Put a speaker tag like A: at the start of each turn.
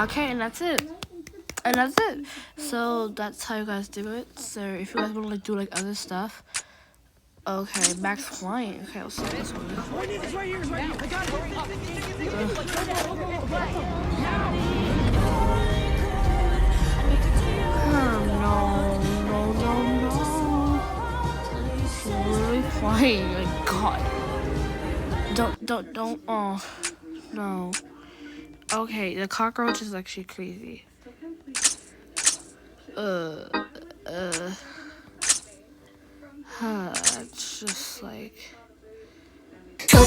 A: Okay, and that's it. And that's it. So that's how you guys do it. So if you guys want to like do like other stuff, okay, Max flying. Okay, I'll see this one.
B: It's right here, I got
A: No. He's literally flying. Like God. Don't. Oh, no. Okay, the cockroach is actually crazy. It's just like. Oh,